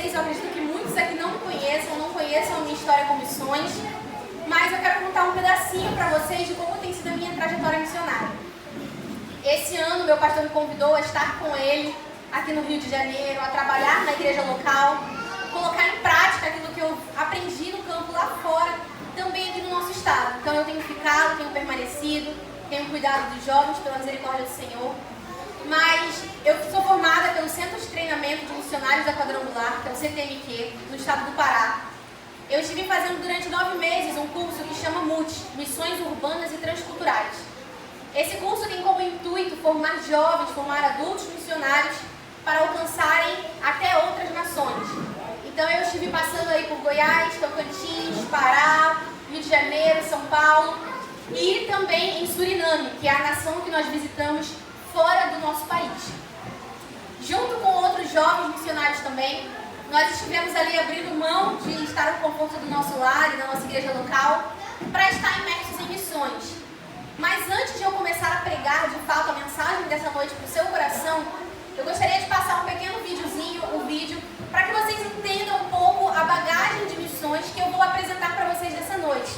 vocês, eu acredito que muitos aqui não me conheçam, não conheçam a minha história com missões, mas eu quero contar um pedacinho para vocês de como tem sido a minha trajetória missionária. Esse ano, meu pastor me convidou a estar com ele aqui no Rio de Janeiro, a trabalhar na igreja local, colocar em prática aquilo que eu aprendi no campo lá fora, também aqui no nosso estado. Então eu tenho ficado, tenho permanecido, tenho cuidado dos jovens pela misericórdia do Senhor. Mas eu sou formada pelo Centro de Treinamento de Missionários da Quadrangular, que é o CTMQ, no estado do Pará. Eu estive fazendo durante 9 meses um curso que chama MUT, Missões Urbanas e Transculturais. Esse curso tem como intuito formar jovens, formar adultos missionários para alcançarem até outras nações. Então eu estive passando aí por Goiás, Tocantins, Pará, Rio de Janeiro, São Paulo e também em Suriname, que é a nação que nós visitamos fora do nosso país. Junto com outros jovens missionários também, nós estivemos ali abrindo mão de estar no conforto do nosso lar e da nossa igreja local para estar imersos em missões. Mas antes de eu começar a pregar de fato a mensagem dessa noite para o seu coração, eu gostaria de passar um pequeno videozinho, para que vocês entendam um pouco a bagagem de missões que eu vou apresentar para vocês dessa noite.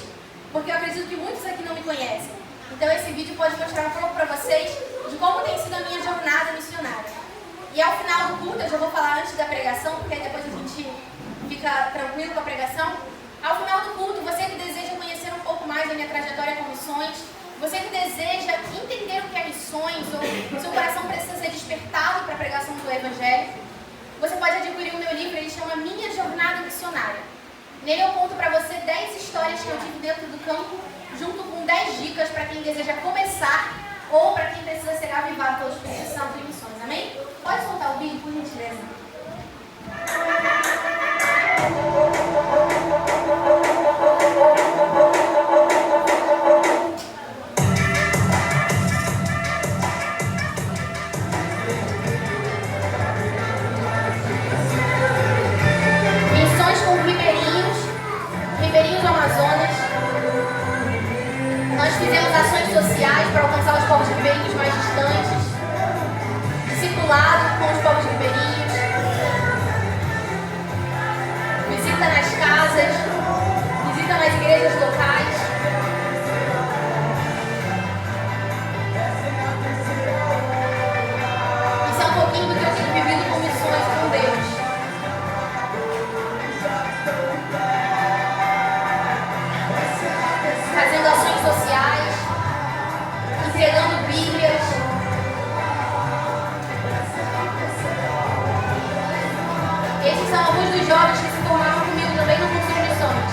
Porque eu acredito que muitos aqui não me conhecem. Então esse vídeo pode mostrar um pouco para vocês de como tem sido a minha jornada missionária. E ao final do culto, eu já vou falar antes da pregação, porque aí depois a gente fica tranquilo com a pregação. Ao final do culto, você que deseja conhecer um pouco mais da minha trajetória com missões, você que deseja entender o que é missões, ou seu coração precisa ser despertado para a pregação do Evangelho, você pode adquirir o meu livro, ele chama Minha Jornada Missionária. Nele eu conto para você 10 histórias que eu tive dentro do campo, junto com 10 dicas para quem deseja começar ou para quem precisa ser avivado pelo Espírito Santo em missões. Amém? Pode soltar o vídeo, por gentileza. Missões com ribeirinhos do Amazonas. Nós fizemos ações sociais para alcançar os povos ribeirinhos mais distantes, discipulado com os povos ribeirinhos, visita nas casas, visita nas igrejas locais. Isso é um pouquinho do que eu tenho vivido com missões com Deus. Fazendo ações sociais, entregando Bíblias. Esses são alguns dos jovens que se formaram comigo também no curso de missões.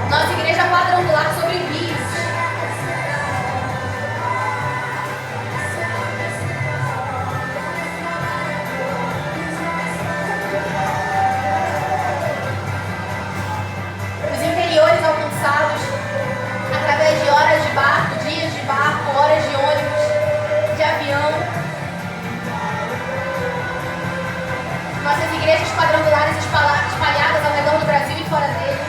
Nossa igreja quadrangular sobre rios. Os interiores alcançados através de horas de barco, dias de barco, horas de ônibus, de avião. Nossas igrejas quadrangulares espalhadas ao redor do Brasil e fora dele.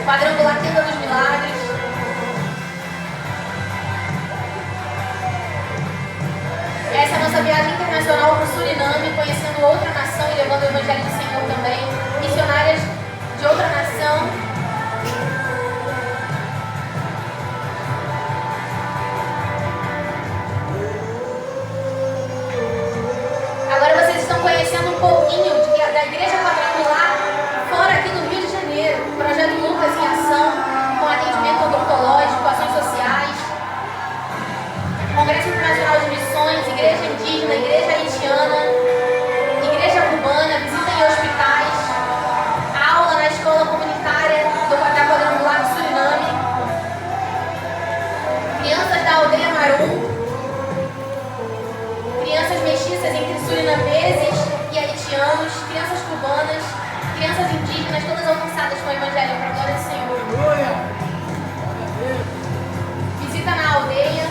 Quadrangular Tenda dos Milagres. Essa é a nossa viagem internacional para o Suriname, conhecendo outra nação e levando o Evangelho do Senhor também. Missionárias de outra nação. Agora vocês estão conhecendo um pouquinho da Igreja Quadrangular fora aqui do Rio de Janeiro. Projeto Lucas em Ação, com atendimento odontológico, ações sociais, Congresso Internacional de Missões, Igreja Indígena, Igreja Haitiana, Igreja Cubana, visita em hospitais, aula na escola comunitária da Quadrangular do Suriname, crianças da aldeia Marum, crianças mestiças entre surinameses e haitianos, crianças cubanas, crianças indígenas, todas alcançadas com o Evangelho para a glória do Senhor. Visita na aldeia.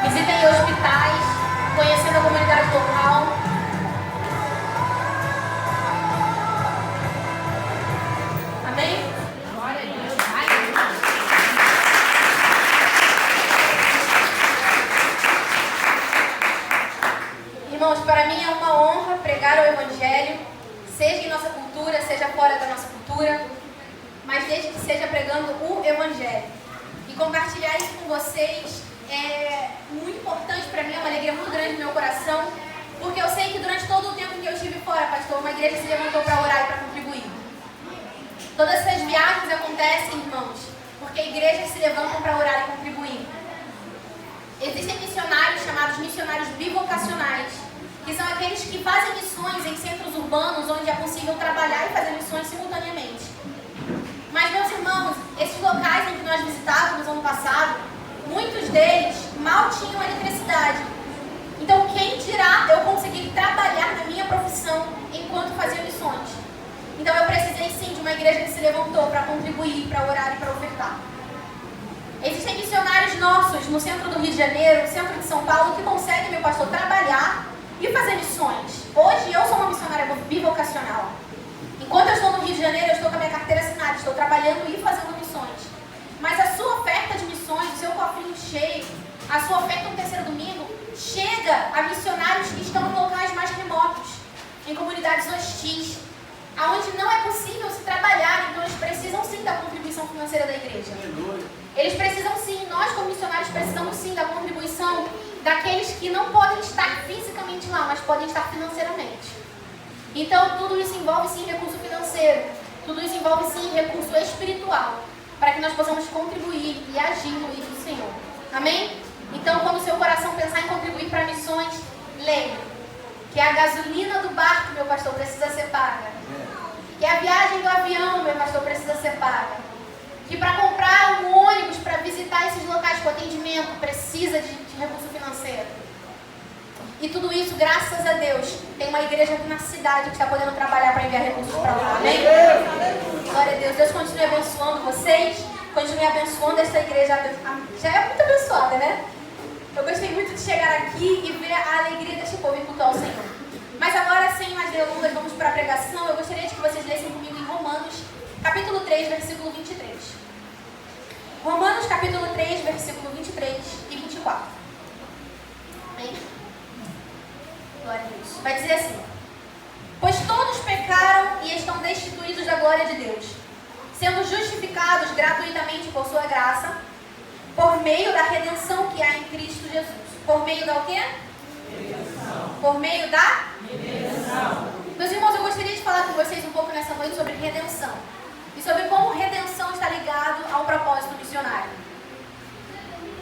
Visita em hospitais, conhecendo a comunidade local. Irmãos, para mim é uma honra pregar o Evangelho, seja em nossa cultura, seja fora da nossa cultura, mas desde que seja pregando o Evangelho. E compartilhar isso com vocês é muito importante para mim, é uma alegria muito grande no meu coração, porque eu sei que durante todo o tempo que eu estive fora, pastor, uma igreja se levantou para orar e para contribuir. Todas essas viagens acontecem, irmãos, porque igrejas se levantam para orar e contribuir. Existem missionários chamados missionários bivocacionais, que são aqueles que fazem missões em centros urbanos onde é possível trabalhar e fazer missões simultaneamente. Mas, meus irmãos, esses locais em que nós visitávamos ano passado, muitos deles mal tinham eletricidade. Então, quem dirá eu conseguir trabalhar na minha profissão enquanto fazia missões? Então, eu precisei sim de uma igreja que se levantou para contribuir, para orar e para ofertar. Existem missionários nossos no centro do Rio de Janeiro, no centro de São Paulo, que conseguem, meu pastor, trabalhar e fazer missões. Hoje eu sou uma missionária bivocacional. Enquanto eu estou no Rio de Janeiro, eu estou com a minha carteira assinada, estou trabalhando e fazendo missões. Mas a sua oferta de missões, o seu cofrinho cheio, a sua oferta no terceiro domingo, chega a missionários que estão em locais mais remotos, em comunidades hostis, aonde não é possível se trabalhar, então eles precisam sim da contribuição financeira da igreja. Eles precisam sim, nós como missionários precisamos sim da contribuição daqueles que não podem estar fisicamente lá, mas podem estar financeiramente. Então tudo isso envolve sim recurso financeiro, tudo isso envolve sim recurso espiritual, para que nós possamos contribuir e agir no reino do Senhor. Amém? Então quando o seu coração pensar em contribuir para missões, lembre que a gasolina do barco, meu pastor, precisa ser paga. Que a viagem do avião, meu pastor, precisa ser paga. Que para comprar um ônibus para visitar esses locais com atendimento precisa de recurso financeiro. E tudo isso, graças a Deus, tem uma igreja aqui na cidade que está podendo trabalhar para enviar recursos para lá. Amém? Glória a Deus. Deus continue abençoando vocês, continue abençoando essa igreja. Já é muito abençoada, né? Eu gostei muito de chegar aqui e ver a alegria deste povo em culto ao Senhor. Mas agora, sem mais delongas, vamos para a pregação. Eu gostaria de que vocês lessem comigo em Romanos, capítulo 3, versículo 23. Romanos, capítulo 3, versículo 23 e 24. Amém? Glória a Deus. Vai dizer assim: pois todos pecaram e estão destituídos da glória de Deus, sendo justificados gratuitamente por sua graça, por meio da redenção que há em Cristo Jesus. Por meio da o quê? Redenção. Por meio da? Redenção. Meus irmãos, eu gostaria de falar com vocês um pouco nessa noite sobre redenção. E sobre como redenção está ligado ao propósito missionário.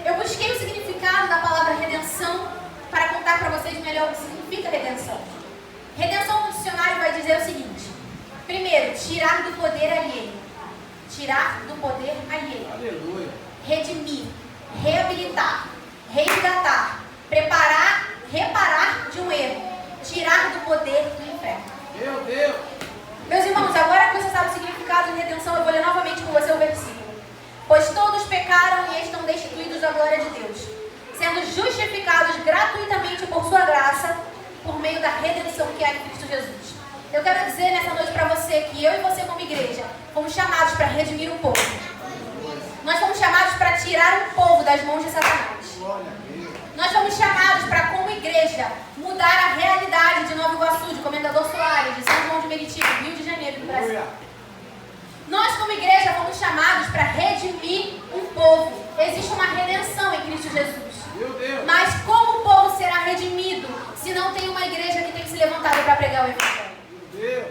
Eu busquei o significado da palavra redenção para contar para vocês melhor o que significa redenção. Redenção no dicionário vai dizer o seguinte: primeiro, tirar do poder alheio. Tirar do poder alheio. Aleluia. Redimir, reabilitar, resgatar, preparar, reparar de um erro, tirar do poder do inferno. Meu Deus! Meus irmãos, agora que você sabe o significado de redenção, eu vou ler novamente com você o versículo. Pois todos pecaram e estão destituídos da glória de Deus, sendo justificados gratuitamente por sua graça, por meio da redenção que há em Cristo Jesus. Eu quero dizer nessa noite para você que eu e você como igreja fomos chamados para redimir um povo. Nós fomos chamados para tirar um povo das mãos de Satanás. Nós fomos chamados para, como igreja, mudar a realidade de Nova Iguaçu, de Comendador Soares, de São João de Meriti, do Rio de Janeiro, do Brasil. Nós, como igreja, fomos chamados para redimir um povo. Existe uma redenção em Cristo Jesus. Mas como o povo será redimido se não tem uma igreja que tem se levantado para pregar o Evangelho?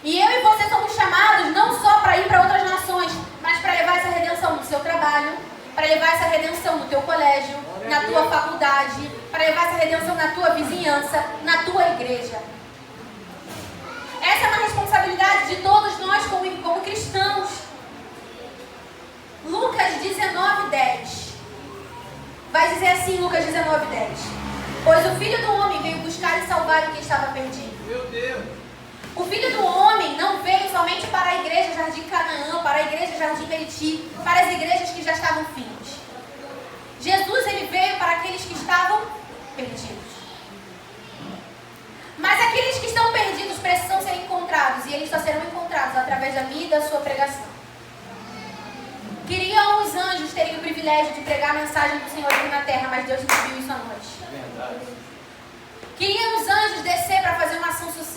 E eu e você somos chamados não só para ir para outras nações, mas para levar essa redenção no seu trabalho, para levar essa redenção no teu colégio, na tua faculdade, para levar essa redenção na tua vizinhança, na tua igreja. Essa é uma responsabilidade de todos nós como cristãos. Lucas 19:10 vai dizer assim, Lucas 19:10: pois o Filho do Homem veio buscar e salvar o que estava perdido. Meu Deus! O Filho do Homem não veio somente para a igreja Jardim Canaã, para a igreja Jardim Meriti, para as igrejas que já estavam firmes. Jesus, ele veio para aqueles que estavam perdidos. Mas aqueles que estão perdidos precisam ser encontrados, e eles só serão encontrados através da minha e da sua pregação. Queriam os anjos terem o privilégio de pregar a mensagem do Senhor aqui na terra, mas Deus não viu isso a nós. Verdade.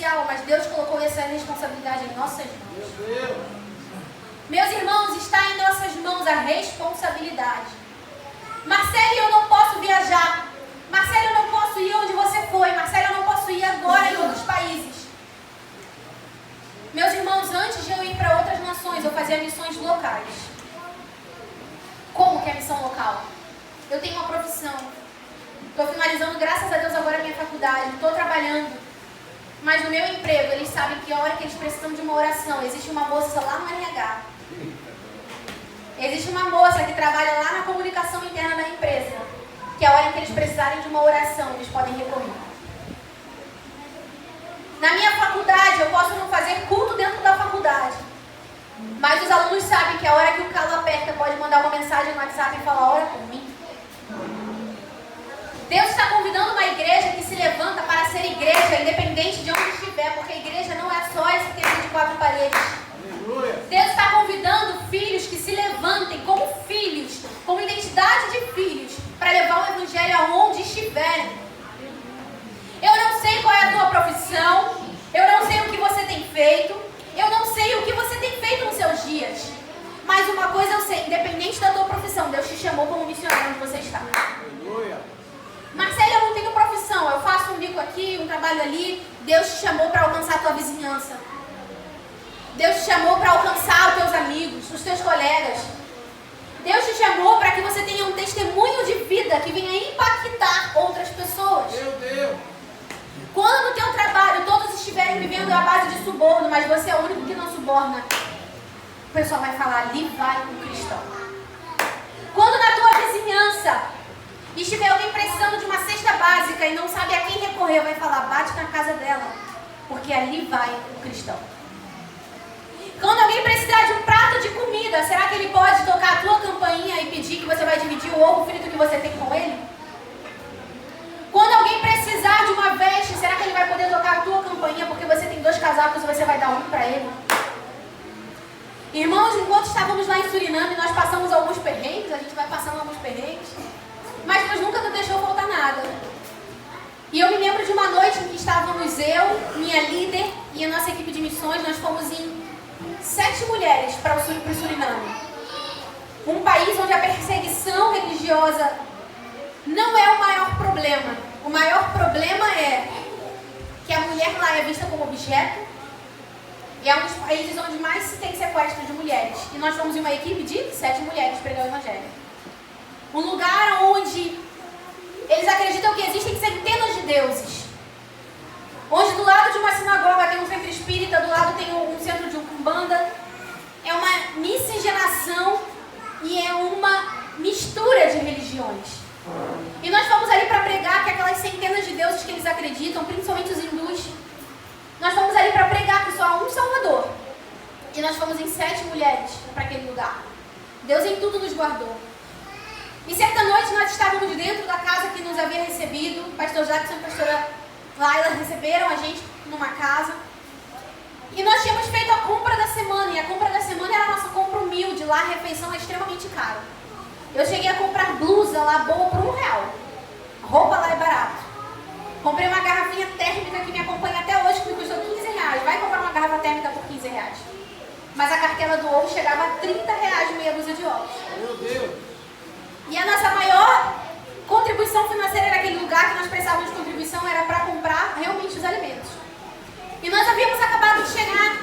social, mas Deus colocou essa responsabilidade em nossas mãos. Meus irmãos, está em nossas mãos a responsabilidade. Marcelo, eu não posso viajar. Marcelo, eu não posso ir onde você foi. Marcelo, eu não posso ir agora em outros países. Meus irmãos, antes de eu ir para outras nações, eu fazia missões locais. Como que é missão local? Eu tenho uma profissão. Estou finalizando, graças a Deus, agora a minha faculdade. Estou trabalhando. Mas no meu emprego, eles sabem que a hora que eles precisam de uma oração, existe uma moça lá no RH. Existe uma moça que trabalha lá na comunicação interna da empresa. Que a hora que eles precisarem de uma oração, eles podem recorrer. Na minha faculdade, eu posso não fazer culto dentro da faculdade. Mas os alunos sabem que a hora que o calo aperta, pode mandar uma mensagem no WhatsApp e falar, ora por mim. Deus está convidando uma igreja que se levanta para ser igreja, independente de onde estiver, porque a igreja não é só esse templo de 4 paredes. Aleluia. Deus está convidando filhos que se levantem como filhos, como identidade de filhos, para levar o evangelho aonde estiverem. Eu não sei qual é a tua profissão, eu não sei o que você tem feito, eu não sei o que você tem feito nos seus dias. Mas uma coisa eu sei, independente da tua profissão, Deus te chamou como missionário onde você está. Aleluia. Marcelo, eu não tenho profissão, eu faço um bico aqui, um trabalho ali. Deus te chamou para alcançar a tua vizinhança. Deus te chamou para alcançar os teus amigos, os teus colegas. Deus te chamou para que você tenha um testemunho de vida que venha impactar outras pessoas. Meu Deus! Quando no teu trabalho todos estiverem vivendo à base de suborno, mas você é o único que não suborna, o pessoal vai falar, ali vai o cristão. Quando na tua vizinhança estiver alguém precisando de uma cesta básica e não sabe a quem recorrer, vai falar, bate na casa dela, porque ali vai o cristão. Quando alguém precisar de um prato de comida, será que ele pode tocar a tua campainha e pedir que você vai dividir o ovo frito que você tem com ele? Quando alguém precisar de uma veste, será que ele vai poder tocar a tua campainha porque você tem 2 casacos e você vai dar um para ele? Irmãos, enquanto estávamos lá em Suriname, nós passamos alguns perrengues, a gente vai passando alguns perrengues, mas Deus nunca nos deixou faltar nada. E eu me lembro de uma noite em que estávamos eu, minha líder e a nossa equipe de missões, nós fomos em 7 mulheres para o Suriname. Um país onde a perseguição religiosa não é o maior problema. O maior problema é que a mulher lá é vista como objeto. E é um dos países onde mais se tem sequestro de mulheres. E nós fomos em uma equipe de 7 mulheres pregar o evangelho. Um lugar onde eles acreditam que existem centenas de deuses. Onde do lado de uma sinagoga tem um centro espírita, do lado tem um centro de umbanda. É uma miscigenação e é uma mistura de religiões. E nós fomos ali para pregar que aquelas centenas de deuses que eles acreditam, principalmente os hindus, nós fomos ali para pregar que só há um Salvador. E nós fomos em 7 mulheres para aquele lugar. Deus em tudo nos guardou. E certa noite nós estávamos dentro da casa que nos havia recebido. O pastor Jackson e a pastora Laila receberam a gente numa casa. E nós tínhamos feito a compra da semana. E a compra da semana era a nossa compra humilde. Lá a refeição é extremamente cara. Eu cheguei a comprar blusa lá boa por R$1. Roupa lá é barato. Comprei uma garrafinha térmica que me acompanha até hoje, que me custou R$15. Vai comprar uma garrafa térmica por R$15. Mas a cartela do ovo chegava a R$30 de meia dúzia de ovos. Meu Deus! E a nossa maior contribuição financeira naquele lugar que nós precisávamos de contribuição era para comprar realmente os alimentos. E nós havíamos acabado de chegar.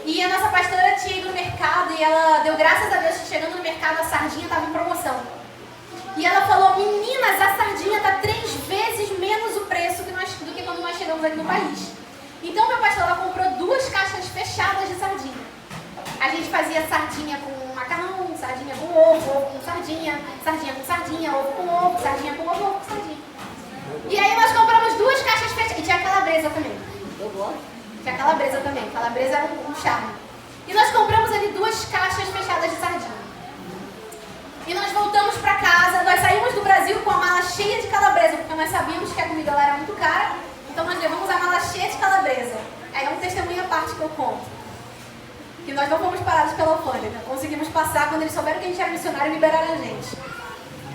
E a nossa pastora tinha ido no mercado e ela deu graças a Deus que chegando no mercado a sardinha estava em promoção. E ela falou, meninas, a sardinha está 3 vezes menos o preço do que quando nós chegamos aqui no país. Então meu pastor ela comprou 2 caixas fechadas de sardinha. A gente fazia sardinha com macarrão, sardinha com ovo, ovo com sardinha, sardinha com sardinha, ovo com ovo, sardinha com ovo, ovo com sardinha. E aí nós compramos 2 caixas fechadas. E tinha calabresa também. Eu gosto. Tinha calabresa também. Calabresa era um charme. E nós compramos ali 2 caixas fechadas de sardinha. E nós voltamos para casa. Nós saímos do Brasil com a mala cheia de calabresa, porque nós sabíamos que a comida lá era muito cara. Então nós levamos a mala cheia de calabresa. Aí é um testemunho à parte que eu conto. Que nós não fomos parados pela alfândega. Conseguimos passar, quando eles souberam que a gente era missionário, liberaram a gente.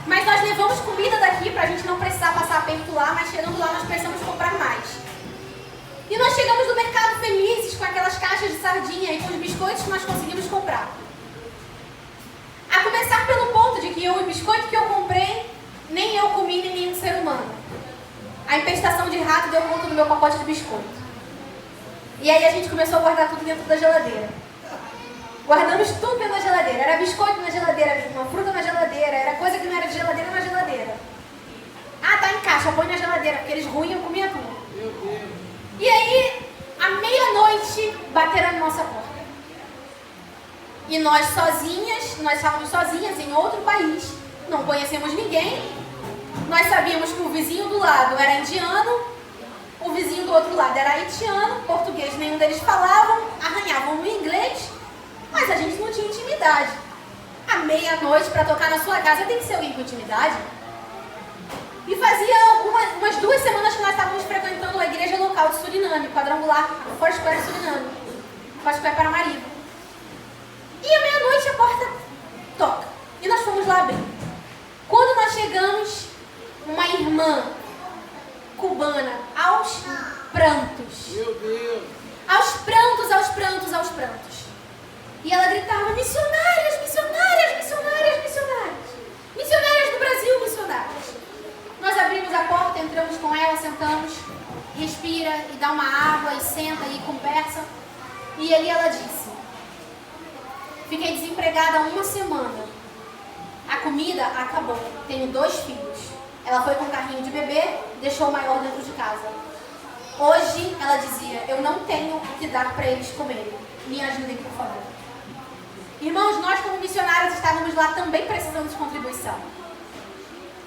Mas nós levamos comida daqui para a gente não precisar passar aperto lá, mas chegando lá nós precisamos comprar mais. E nós chegamos no biscoitos que nós conseguimos comprar. A começar pelo ponto de que o biscoito que eu comprei, nem eu comi, nem nenhum ser humano. A infestação de rato deu conta do meu pacote de biscoito. E aí a gente começou a guardar tudo dentro da geladeira. Guardamos tudo dentro da geladeira. Era biscoito na geladeira, uma fruta na geladeira, era coisa que não era de geladeira na geladeira. Ah, tá em caixa, põe na geladeira, porque eles ruins eu comia tudo. E aí, à meia-noite, bateram na nossa porta. E nós sozinhas, nós estávamos sozinhas em outro país, não conhecemos ninguém. Nós sabíamos que o vizinho do lado era indiano, o vizinho do outro lado era haitiano, português nenhum deles falavam, arranhavam no inglês, mas a gente não tinha intimidade. À meia-noite, para tocar na sua casa, tem que ser alguém com intimidade. E fazia umas 2 semanas que nós estávamos frequentando a igreja local de Suriname, quadrangular, Foursquare Suriname, Foursquare Paramaribo. E à meia-noite a porta toca. E nós fomos lá abrir. Quando nós chegamos, uma irmã cubana, aos prantos. Meu Deus! Aos prantos, aos prantos, aos prantos. E ela gritava, missionárias, missionárias, missionárias, missionárias. Missionárias do Brasil, missionárias. Nós abrimos a porta, entramos com ela, sentamos, respira e dá uma água e senta e conversa. E ali ela disse, fiquei desempregada há 1 semana. A comida acabou, tenho 2 filhos. Ela foi com um carrinho de bebê, deixou o maior dentro de casa. Hoje, ela dizia, eu não tenho o que dar para eles comerem. Me ajudem, por favor. Irmãos, nós como missionários estávamos lá também precisando de contribuição.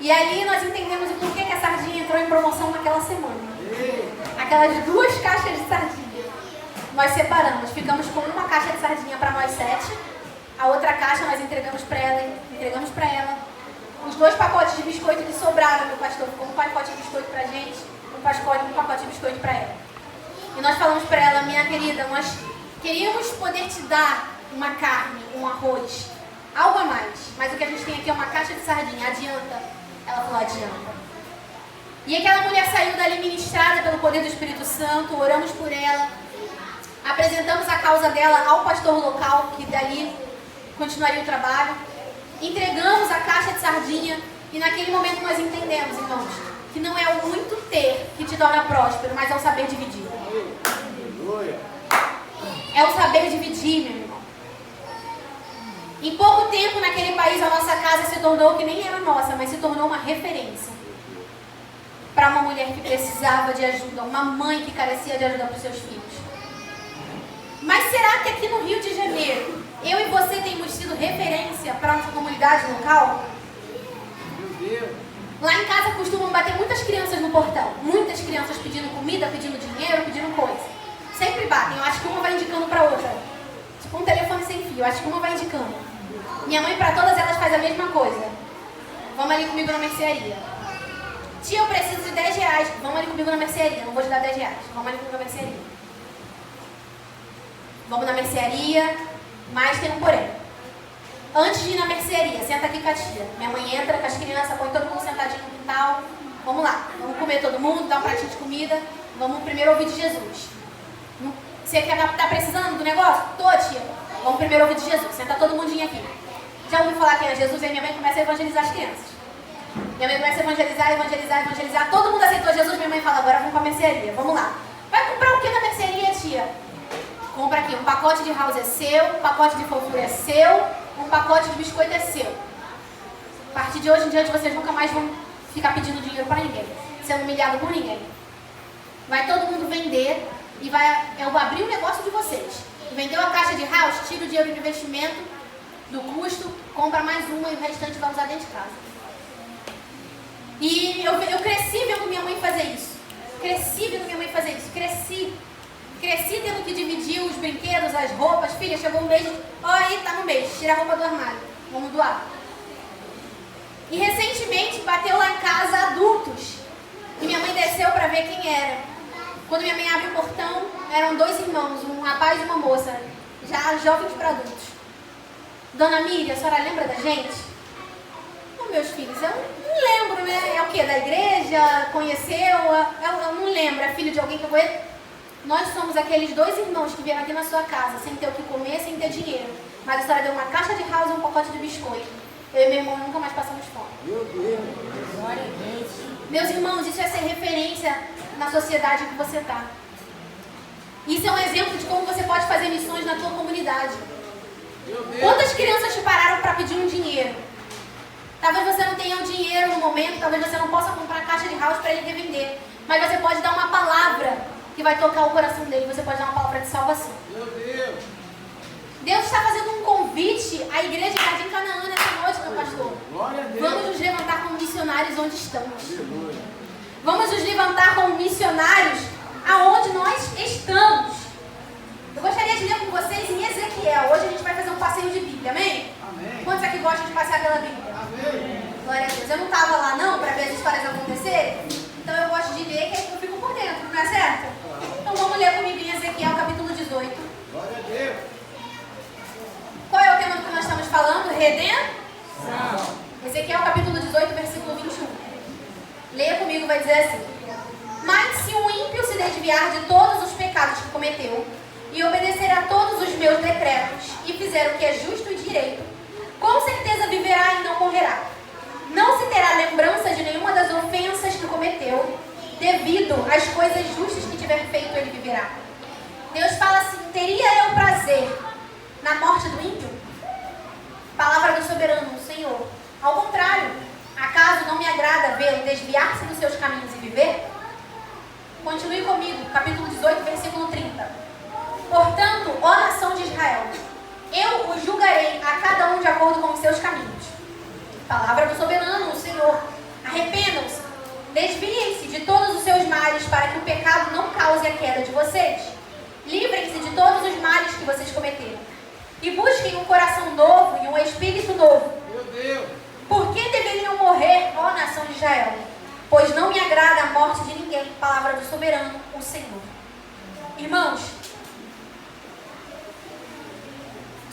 E ali nós entendemos o porquê que a sardinha entrou em promoção naquela semana. Aquelas 2 caixas de sardinha. Nós separamos, ficamos com uma caixa de sardinha para nós 7. A outra caixa nós entregamos para ela. Os 2 pacotes de biscoito que sobraram, meu pastor, ficou um pacote de biscoito para a gente, um pacote de biscoito para ela. E nós falamos para ela, minha querida, nós queríamos poder te dar uma carne, um arroz, algo a mais. Mas o que a gente tem aqui é uma caixa de sardinha, adianta? Ela falou, adianta. E aquela mulher saiu dali ministrada pelo poder do Espírito Santo, oramos por ela, apresentamos a causa dela ao pastor local, que dali continuaria o trabalho, entregamos a caixa de sardinha e naquele momento nós entendemos, irmãos, que não é o muito ter que te torna próspero, mas é o saber dividir. É o saber dividir, meu irmão. Em pouco tempo, naquele país, a nossa casa se tornou, que nem era nossa, mas se tornou uma referência para uma mulher que precisava de ajuda, uma mãe que carecia de ajuda para os seus filhos. Mas será que aqui no Rio de Janeiro, eu e você temos sido referência para a nossa comunidade local? Meu Deus! Lá em casa costumam bater muitas crianças no portão. Muitas crianças pedindo comida, pedindo dinheiro, pedindo coisa. Sempre batem. Eu acho que uma vai indicando para a outra. Tipo um telefone sem fio. Eu acho que uma vai indicando. Minha mãe, para todas elas, faz a mesma coisa. Vamos ali comigo na mercearia. Tia, eu preciso de 10 reais. Vamos ali comigo na mercearia. Não vou te dar 10 reais. Vamos ali comigo na mercearia. Vamos na mercearia, mas tem um porém. Antes de ir na mercearia, senta aqui com a tia. Minha mãe entra com as crianças, põe todo mundo sentadinho no quintal. Vamos lá, vamos comer todo mundo, dar um pratinho de comida. Vamos primeiro ouvir de Jesus. Você tá precisando do negócio? Tô, tia. Vamos primeiro ouvir de Jesus. Senta todo mundinho aqui. Já ouviu falar quem é Jesus? Aí minha mãe começa a evangelizar as crianças. Minha mãe começa a evangelizar. Todo mundo aceitou Jesus. Minha mãe fala, agora vamos pra mercearia. Vamos lá. Vai comprar o que na mercearia, tia? Compra aqui, um pacote de house é seu, um pacote de fofura é seu, um pacote de biscoito é seu. A partir de hoje em diante, vocês nunca mais vão ficar pedindo dinheiro para ninguém, sendo humilhado por ninguém. Vai todo mundo vender e eu vou abrir o negócio de vocês. Vendeu a caixa de house, tira o dinheiro do investimento, do custo, compra mais uma e o restante vai usar dentro de casa. E eu cresci vendo minha mãe fazer isso. Cresci tendo que dividir os brinquedos, as roupas. Filha, chegou um mês, aí tá no mês, tira a roupa do armário, vamos doar. E recentemente bateu lá em casa adultos. E minha mãe desceu para ver quem era. Quando minha mãe abre o portão, eram 2 irmãos, um rapaz e uma moça, já jovens para adultos. Dona Miriam, a senhora lembra da gente? Não, meus filhos, eu não lembro, né? É o quê? Da igreja? Conheceu? Eu não lembro, é filho de alguém que eu conheço? Nós somos aqueles dois irmãos que vieram aqui na sua casa sem ter o que comer, sem ter dinheiro. Mas a senhora deu uma caixa de house e um pacote de biscoito. Eu e meu irmão nunca mais passamos fome. Meu Deus. Glória a Deus. Meus irmãos, isso é ser referência na sociedade que você está. Isso é um exemplo de como você pode fazer missões na tua comunidade. Meu Deus. Quantas crianças te pararam para pedir um dinheiro? Talvez você não tenha o dinheiro no momento, talvez você não possa comprar caixa de house para ele revender. Mas você pode dar uma palavra que vai tocar o coração dele. Você pode dar uma palavra de salvação. Meu Deus. Deus está fazendo um convite à igreja de Jardim Canaã nessa noite, meu pastor. Glória a Deus. Vamos nos levantar como missionários onde estamos. Aleluia. Vamos nos levantar como missionários aonde nós estamos. Eu gostaria de ler com vocês em Ezequiel. Hoje a gente vai fazer um passeio de Bíblia, amém? Amém. Quantos aqui gostam de passear pela Bíblia? Amém. Glória a Deus. Eu não estava lá não para ver as histórias acontecerem. Então eu gosto de ler que eu fico por dentro, não é certo? Então vamos ler comigo em Ezequiel capítulo 18. Glória a Deus. Qual é o tema do que nós estamos falando? Redenção. Ezequiel capítulo 18, versículo 21. Leia comigo, vai dizer assim: mas se o ímpio se desviar de todos os pecados que cometeu, e obedecer a todos os meus decretos, e fizer o que é justo e direito, com certeza viverá e não morrerá. Não se terá lembrança de nenhuma das ofensas que cometeu, devido às coisas justas que tiver feito, ele viverá. Deus fala assim: teria eu prazer na morte do ímpio? Palavra do soberano, o Senhor. Ao contrário, acaso não me agrada vê-lo desviar-se dos seus caminhos e viver? Continue comigo, capítulo 18, versículo 30. Portanto, ó nação de Israel, eu os julgarei a cada um de acordo com os seus caminhos. Palavra do soberano, o Senhor. Arrependam-se, desviem-se de todos os seus males, para que o pecado não cause a queda de vocês. Livrem-se de todos os males que vocês cometeram. E busquem um coração novo e um espírito novo. Meu Deus. Por que deveriam morrer, ó nação de Israel? Pois não me agrada a morte de ninguém. Palavra do soberano, o Senhor. Irmãos,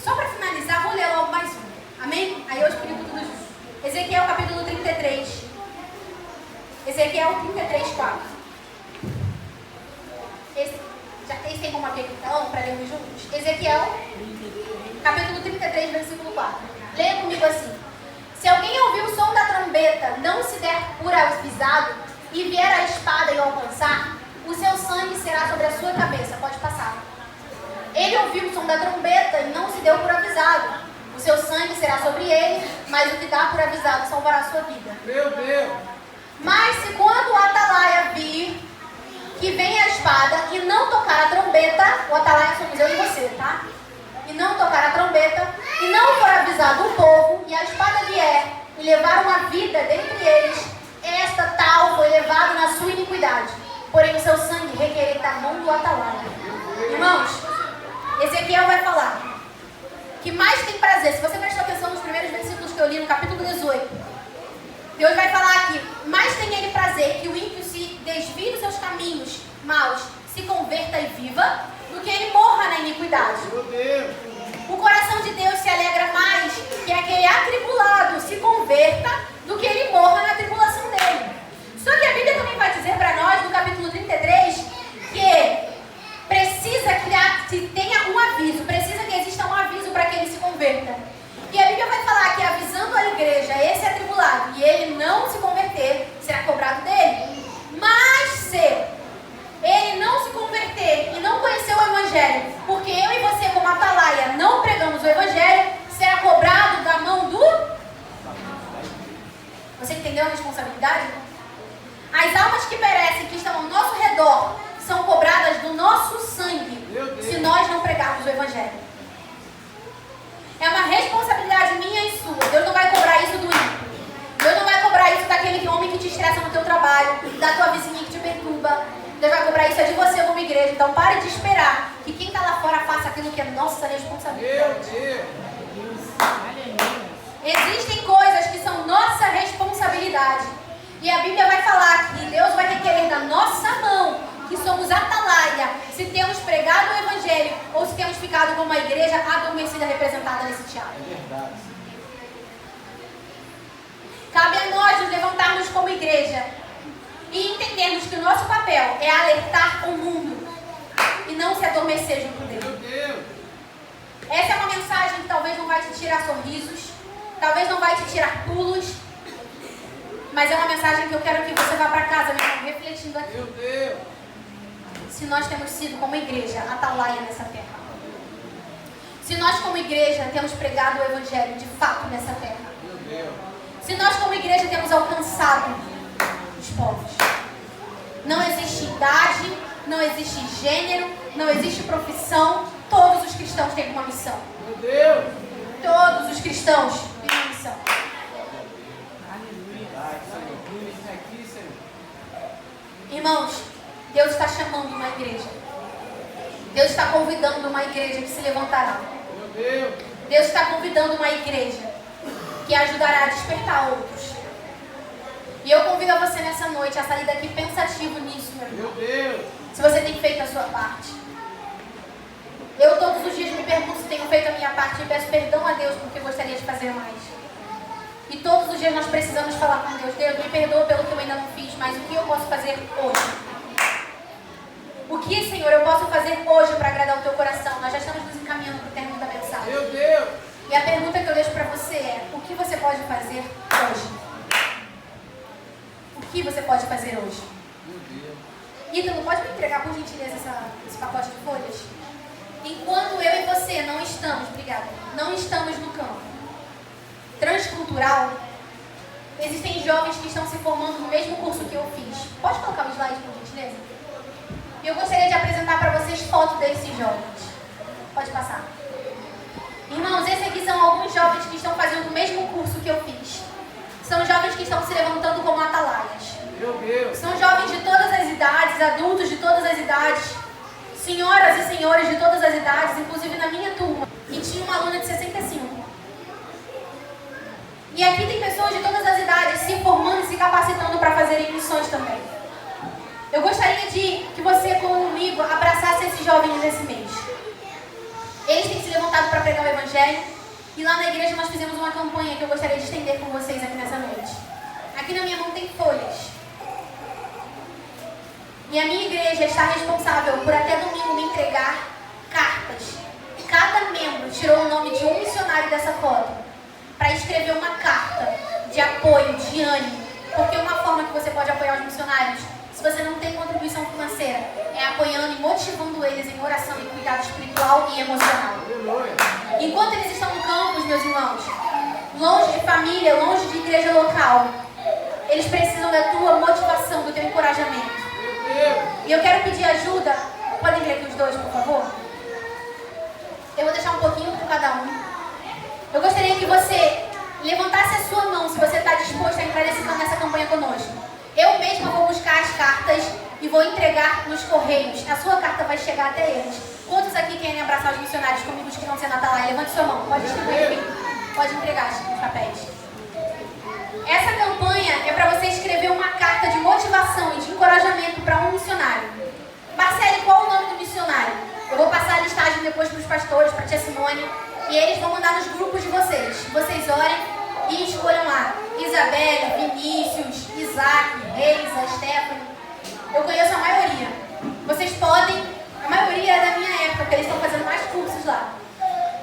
só para finalizar, vou ler logo mais um. Amém? Aí eu explico tudo junto. Ezequiel capítulo 33. Ezequiel 33, 4. Esse tem como abrir aqui então, para lermos juntos? Ezequiel capítulo 33, versículo 4. Leia comigo assim: se alguém ouvir o som da trombeta, não se der por avisado, e vier a espada e o alcançar, o seu sangue será sobre a sua cabeça. Pode passar. Ele ouviu o som da trombeta e não se deu por avisado. O seu sangue será sobre ele, mas o que dá por avisado salvará a sua vida. Meu Deus. Mas se quando o atalaia vir que vem a espada e não tocar a trombeta, o atalaia somos eu e você, tá? E não tocar a trombeta, e não for avisado o povo, e a espada vier e levar uma vida dentre eles, esta tal foi levada na sua iniquidade. Porém o seu sangue requererá da mão do atalaia. Irmãos, Ezequiel vai falar que mais tem prazer. Se você prestou atenção nos primeiros versículos que eu li no capítulo 18, Deus vai falar que mais tem ele prazer que o ímpio se desvie dos seus caminhos maus, se converta e viva, do que ele morra na iniquidade. Meu Deus. O coração de Deus se alegra mais que aquele atribulado se converta do que ele morra na tribulação dele. Só que a Bíblia também vai dizer para nós, no capítulo 33, que precisa que tenha um aviso, precisa que exista um aviso para que ele se converta. E a Bíblia vai falar que avisando a igreja, esse atribulado, e ele não se converter, será cobrado dele. Mas se ele não se converter e não conhecer o Evangelho, porque eu e você, como atalaia, não pregamos o Evangelho, será cobrado da mão do... Você entendeu a responsabilidade? As almas que perecem, que estão ao nosso redor, são cobradas do nosso sangue, se nós não pregarmos o Evangelho. É uma responsabilidade minha e sua. Deus não vai cobrar isso do ímpio. Deus não vai cobrar isso daquele homem que te estressa no teu trabalho, da tua vizinha que te perturba. Deus vai cobrar isso de você como igreja. Então pare de esperar que quem está lá fora faça aquilo que é nossa responsabilidade. Meu Deus. Existem coisas que são nossa responsabilidade. E a Bíblia vai falar que Deus vai requerer da nossa mão, que somos atalaia, se temos pregado o Evangelho ou se temos ficado como uma igreja adormecida representada nesse teatro. É verdade. Cabe a nós nos levantarmos como igreja e entendermos que o nosso papel é alertar o mundo. adormecer junto dele. Meu Deus. Essa é uma mensagem que talvez não vai te tirar sorrisos, talvez não vai te tirar pulos, mas é uma mensagem que eu quero que você vá para casa, meu irmão, refletindo aqui. Meu Deus. Se nós temos sido como igreja atalaia nessa terra. Se nós como igreja temos pregado o evangelho de fato nessa terra. Meu Deus. Se nós como igreja temos alcançado os povos. Não existe idade, não existe gênero, não existe profissão. Todos os cristãos têm uma missão. Meu Deus. Todos os cristãos têm uma missão. Irmãos, Deus está chamando uma igreja. Deus está convidando uma igreja que se levantará. Meu Deus. Deus está convidando uma igreja que ajudará a despertar outros. E eu convido a você nessa noite a sair daqui pensativo nisso, meu irmão. Meu Deus. Se você tem feito a sua parte. Eu todos os dias me pergunto se tenho feito a minha parte e peço perdão a Deus porque gostaria de fazer mais. E todos os dias nós precisamos falar com Deus. Deus, me perdoa pelo que eu ainda não fiz, mas o que eu posso fazer hoje? O que, Senhor, eu posso fazer hoje para agradar o teu coração? Nós já estamos nos encaminhando para o término da mensagem. Meu Deus. E a pergunta que eu deixo para você é: o que você pode fazer hoje? O que você pode fazer hoje? Meu Deus. Ítalo, pode me entregar por gentileza esse pacote de folhas? Enquanto eu e você não estamos, obrigada, não estamos no campo transcultural, existem jovens que estão se formando no mesmo curso que eu fiz. Pode colocar o slide, por gentileza? E eu gostaria de apresentar para vocês fotos desses jovens. Pode passar. Irmãos, esses aqui são alguns jovens que estão fazendo o mesmo curso que eu fiz. São jovens que estão se levantando como atalaias. Meu Deus. São jovens de todas as idades, adultos de todas as idades, senhoras e senhores de todas as idades, inclusive na minha turma. E tinha uma aluna de 65. E aqui tem pessoas de todas as idades se formando e se capacitando para fazerem missões também. Eu gostaria de que você, comigo, abraçasse esses jovens nesse mês. Eles têm se levantado para pregar o Evangelho. E lá na igreja nós fizemos uma campanha que eu gostaria de estender com vocês aqui nessa noite. Aqui na minha mão tem folhas. E a minha igreja está responsável por até domingo me entregar cartas. Cada membro tirou o nome de um missionário dessa foto para escrever uma carta de apoio, de ânimo. Porque uma forma que você pode apoiar os missionários, se você não tem contribuição financeira, é apoiando e motivando eles em oração e cuidado espiritual e emocional. Aleluia. Enquanto eles estão no campus, meus irmãos, longe de família, longe de igreja local, eles precisam da tua motivação, do teu encorajamento. Meu Deus. E eu quero pedir ajuda. Podem vir aqui os dois, por favor? Eu vou deixar um pouquinho para cada um. Eu gostaria que você levantasse a sua mão se você está disposto a entrar nessa campanha conosco. Eu mesma vou buscar as cartas e vou entregar nos correios. A sua carta vai chegar até eles. Quantos aqui querem abraçar os missionários comigo que não se Natalai? Levante sua mão. Pode distribuir. Pode entregar os papéis. Essa campanha é para você escrever uma carta de motivação e de encorajamento para um missionário. Marcele, qual o nome do missionário? Eu vou passar a listagem depois para os pastores, para a tia Simone, e eles vão mandar nos grupos de vocês. Vocês orem e escolham lá. Isabelle, Vinícius, Isaac, Reisa, Stephanie. Eu conheço a maioria. Vocês podem, a maioria é da minha época, porque eles estão fazendo mais cursos lá.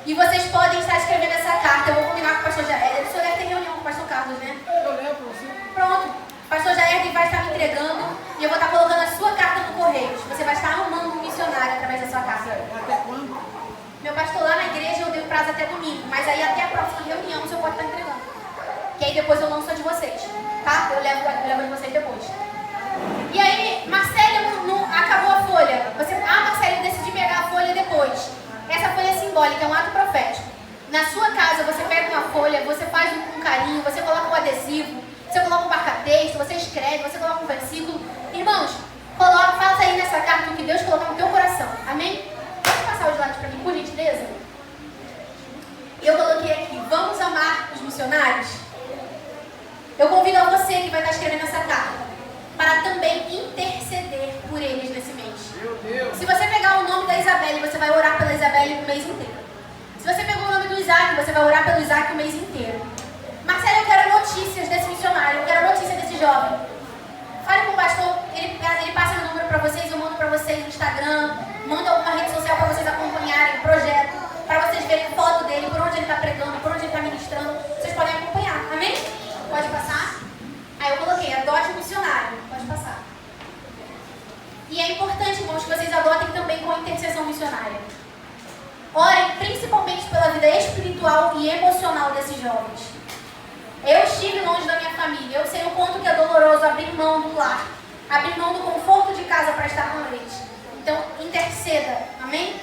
E vocês podem estar escrevendo essa carta. Eu vou combinar com o pastor Jair. O senhor deve ter reunião com o pastor Carlos, né? Eu lembro você. Pronto. O pastor Jair vai estar me entregando e eu vou estar colocando a sua carta no correio. Você vai estar arrumando um missionário através da sua carta. Até quando? Meu pastor lá na igreja eu dei o prazo até domingo, mas aí até a próxima reunião o senhor pode estar entregando. Que aí depois eu lanço a de vocês, tá? Eu levo a de vocês depois. E aí, Marcélia, acabou a folha. Marcélia, decidi pegar a folha depois. Essa folha é simbólica, é um ato profético. Na sua casa, você pega uma folha, você faz com carinho, você coloca um adesivo, você coloca um marca-texto, você escreve, você coloca um versículo. Irmãos, faça aí nessa carta o que Deus colocou no teu coração. Amém? Pode passar os lados para mim, por gentileza? Eu coloquei aqui, vamos amar os missionários? Eu convido a você que vai estar escrevendo essa carta para também interceder por eles nesse mês. Meu Deus. Se você pegar o nome da Isabelle, você vai orar pela Isabelle o mês inteiro. Se você pegou o nome do Isaac, você vai orar pelo Isaac o mês inteiro. Marcelo, eu quero notícias desse missionário, eu quero notícia desse jovem. Fale com o pastor, ele passa meu número para vocês, eu mando para vocês. vocês no Instagram, mando alguma rede social para vocês acompanharem o projeto, para vocês verem foto dele, por onde ele está pregando, por onde ele está ministrando. Vocês podem acompanhar, amém? Pode passar? Aí eu coloquei, adote um missionário. Pode passar. E é importante, irmãos, que vocês adotem também com a intercessão missionária. Orem principalmente pela vida espiritual e emocional desses jovens. Eu estive longe da minha família. Eu sei o quanto que é doloroso abrir mão do lar, abrir mão do conforto de casa para estar com eles. Então, interceda. Amém?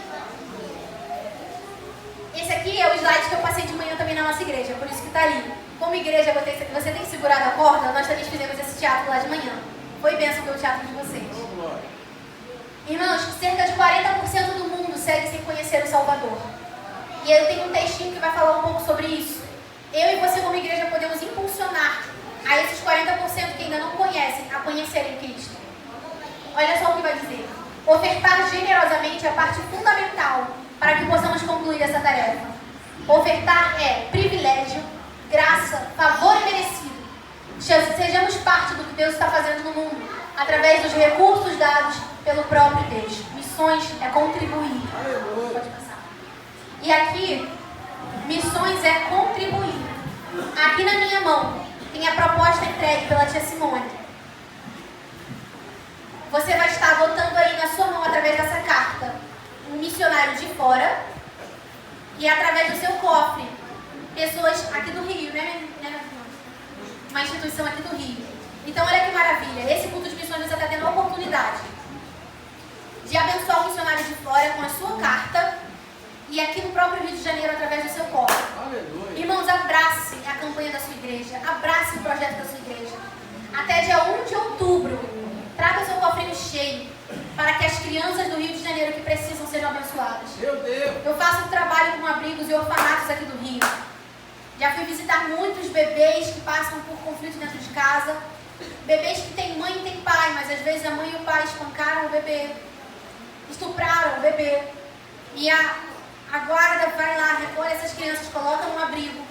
Esse aqui é o slide que eu passei de manhã também na nossa igreja, por isso que está ali. Como igreja, você tem segurado a corda, nós também fizemos esse teatro lá de manhã. Foi bênção pelo teatro de vocês. Irmãos, cerca de 40% do mundo segue sem conhecer o Salvador. E eu tenho um textinho que vai falar um pouco sobre isso. Eu e você como igreja podemos impulsionar a esses 40% que ainda não conhecem, a conhecerem Cristo. Olha só o que vai dizer. Ofertar generosamente é a parte fundamental para que possamos concluir essa tarefa. Ofertar é privilégio, graça, favor merecido. Sejamos parte do que Deus está fazendo no mundo, através dos recursos dados pelo próprio Deus. Missões é contribuir. Pode passar. E aqui, missões é contribuir. Aqui na minha mão tem a proposta entregue pela tia Simone. Você vai estar adotando aí na sua mão, através dessa carta, um missionário de fora e através do seu cofre, pessoas aqui do Rio, né? Uma instituição aqui do Rio. Então, olha que maravilha. Esse culto de missões você está tendo a oportunidade de abençoar o missionário de fora com a sua carta e aqui no próprio Rio de Janeiro através do seu cofre. Aleluia. Irmãos, abrace a campanha da sua igreja, abrace o projeto da sua igreja. Até dia 1 de outubro, traga o seu cofrinho cheio para que as crianças do Rio de Janeiro que precisam sejam abençoadas. Meu Deus! Eu faço um trabalho com abrigos e orfanatos aqui do Rio. Já fui visitar muitos bebês que passam por conflito dentro de casa. Bebês que têm mãe e têm pai, mas às vezes a mãe e o pai espancaram o bebê, estupraram o bebê. E a guarda vai lá, recolhe essas crianças, coloca no abrigo.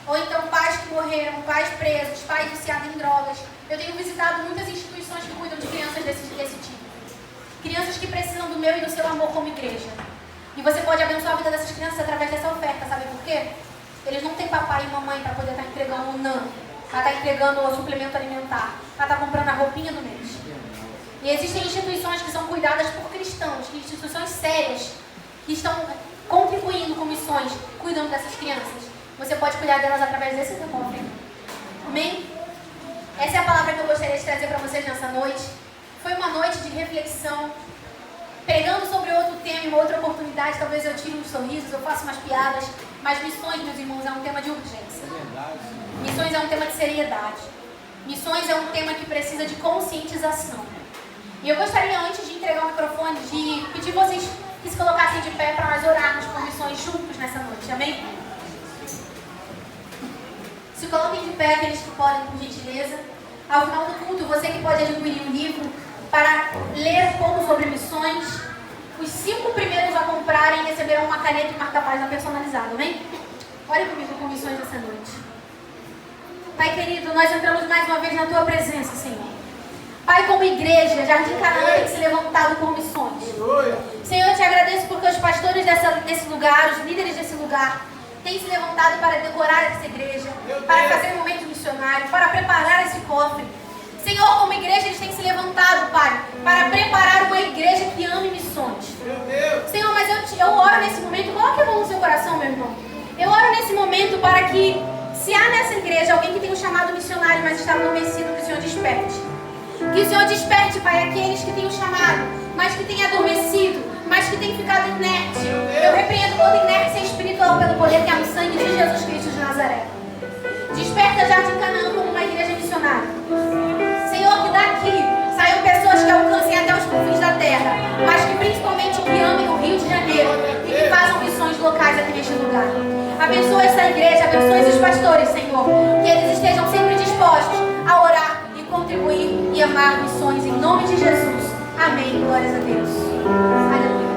Ou então pais que morreram, pais presos, pais viciados em drogas. Eu tenho visitado muitas instituições que cuidam de crianças desse tipo. Crianças que precisam do meu e do seu amor como igreja. E você pode abençoar a vida dessas crianças através dessa oferta, sabe por quê? Eles não têm papai e mamãe para poder estar entregando um NAN, para estar entregando o suplemento alimentar, para estar comprando a roupinha do mês. E existem instituições que são cuidadas por cristãos, instituições sérias, que estão contribuindo com missões, cuidando dessas crianças. Você pode cuidar delas através desse cofre. Amém? Essa é a palavra que eu gostaria de trazer para vocês nessa noite. Foi uma noite de reflexão, pregando sobre outro tema, uma outra oportunidade. Talvez eu tire uns sorrisos, eu faça umas piadas, mas missões, meus irmãos, é um tema de urgência. Missões é um tema de seriedade. Missões é um tema que precisa de conscientização. E eu gostaria, antes de entregar o microfone, de pedir vocês que se colocassem de pé para nós orarmos por missões juntos nessa noite. Amém? Se coloquem de pé, aqueles que podem, por gentileza. Ao final do culto, você que pode adquirir um livro para ler um pouco sobre missões, os 5 primeiros a comprarem receberão uma caneta e marca-página personalizada, amém? Olhe comigo com missões essa noite. Pai querido, nós entramos mais uma vez na Tua presença, Senhor. Pai, como igreja, Jardim Canaã tem se levantado por missões. Senhor, eu te agradeço porque os pastores desse lugar, os líderes desse lugar, têm se levantado para decorar essa igreja, para fazer um momento missionário, para preparar esse cofre. Senhor, como igreja, eles têm se levantado, Pai, para preparar uma igreja que ame missões. Senhor, mas eu oro nesse momento, coloque a mão no seu coração, meu irmão. Eu oro nesse momento para que, se há nessa igreja alguém que tem um chamado missionário, mas está adormecido, que o Senhor desperte. Que o Senhor desperte, Pai, aqueles que têm um chamado, mas que têm adormecido, mas que têm ficado inerte. Eu repreendo toda inércia espiritual pelo poder que há no sangue de Jesus Cristo de Nazaré. Desperta Jardim Canaã como uma igreja missionária. Senhor, que daqui saiam pessoas que alcancem até os confins da terra, mas que principalmente que amem o Rio de Janeiro e que façam missões locais aqui neste lugar. Abençoa essa igreja, abençoa esses pastores, Senhor, que eles estejam sempre dispostos a orar e contribuir e amar missões em nome de Jesus. Amém. Glórias a Deus. Aleluia.